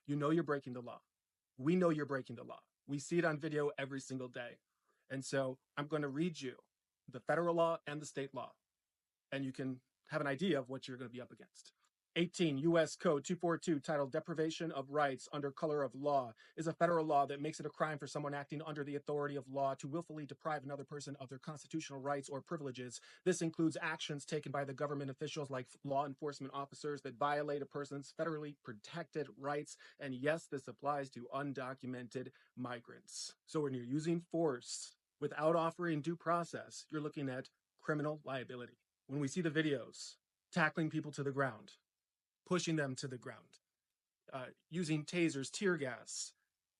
You know you're breaking the law. We know you're breaking the law. We see it on video every single day. And so I'm going to read you the federal law and the state law, and you can have an idea of what you're going to be up against. 18 U.S. Code 242, titled Deprivation of Rights Under Color of Law, is a federal law that makes it a crime for someone acting under the authority of law to willfully deprive another person of their constitutional rights or privileges. This includes actions taken by the government officials like law enforcement officers that violate a person's federally protected rights. And yes, this applies to undocumented migrants. So when you're using force without offering due process, you're looking at criminal liability. When we see the videos, tackling people to the ground, pushing them to the ground, using tasers, tear gas.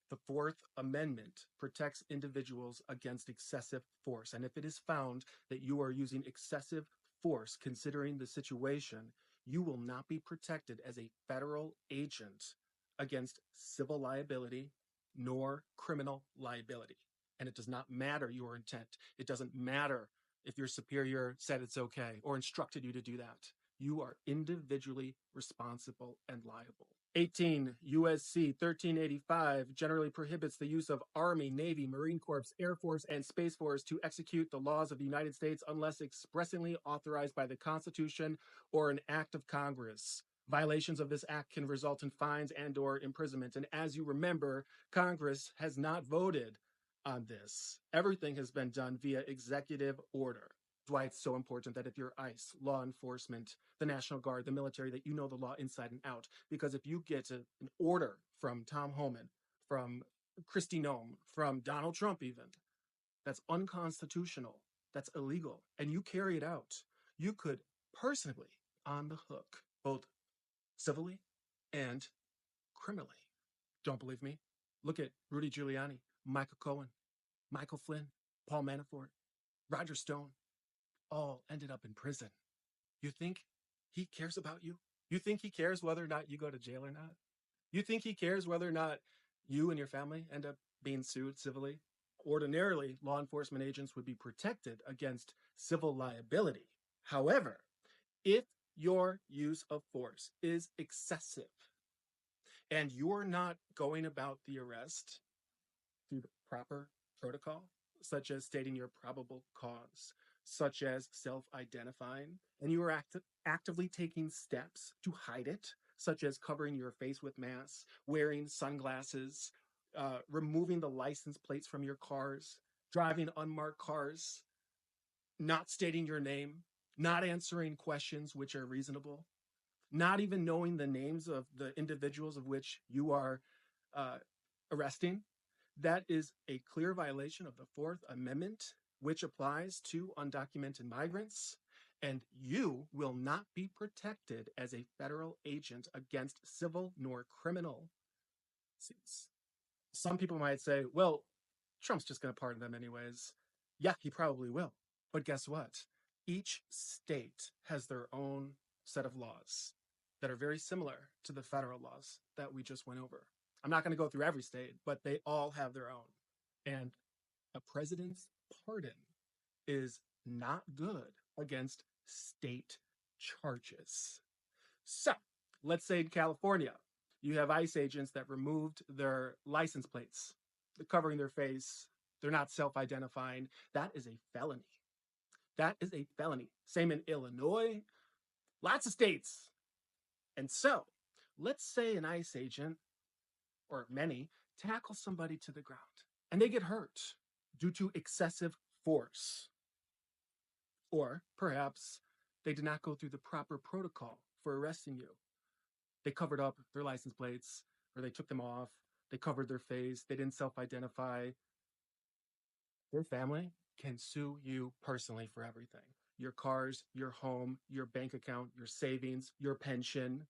The Fourth Amendment protects individuals against excessive force. And if it is found that you are using excessive force, considering the situation, you will not be protected as a federal agent against civil liability nor criminal liability. And it does not matter your intent. It doesn't matter if your superior said it's okay or instructed you to do that. You are individually responsible and liable. 18 U.S.C. 1385 generally prohibits the use of Army, Navy, Marine Corps, Air Force, and Space Force to execute the laws of the United States unless expressly authorized by the Constitution or an act of Congress. Violations of this act can result in fines and/or imprisonment. And as you remember, Congress has not voted on this. Everything has been done via executive order. That's why it's so important that if you're ICE, law enforcement, the National Guard, the military, that you know the law inside and out. Because if you get an order from Tom Homan, from Kristi Noem, from Donald Trump even, that's unconstitutional, that's illegal, and you carry it out, you could personally on the hook, both civilly and criminally. Don't believe me? Look at Rudy Giuliani, Michael Cohen, Michael Flynn, Paul Manafort, Roger Stone, all ended up in prison. You think he cares about you? You think he cares whether or not you go to jail or not? You think he cares whether or not you and your family end up being sued civilly? Ordinarily, law enforcement agents would be protected against civil liability. However, if your use of force is excessive and you're not going about the arrest through the proper protocol, such as stating your probable cause, such as self-identifying, and you are actively taking steps to hide it, such as covering your face with masks, wearing sunglasses, removing the license plates from your cars, driving unmarked cars, not stating your name, not answering questions which are reasonable, not even knowing the names of the individuals of which you are arresting, that is a clear violation of the Fourth Amendment, which applies to undocumented migrants, and you will not be protected as a federal agent against civil nor criminal suits. Some people might say, well, Trump's just going to pardon them anyways. Yeah, he probably will. But guess what? Each state has their own set of laws that are very similar to the federal laws that we just went over. I'm not going to go through every state, but they all have their own. And a president's pardon is not good against state charges. So let's say in California, you have ICE agents that removed their license plates, they're covering their face, they're not self-identifying. That is a felony. That is a felony. Same in Illinois, lots of states. And so let's say an ICE agent, or many, tackle somebody to the ground and they get hurt due to excessive force. Or perhaps they did not go through the proper protocol for arresting you. They covered up their license plates, or they took them off, they covered their face, they didn't self-identify. Their family can sue you personally for everything. Your cars, your home, your bank account, your savings, your pension.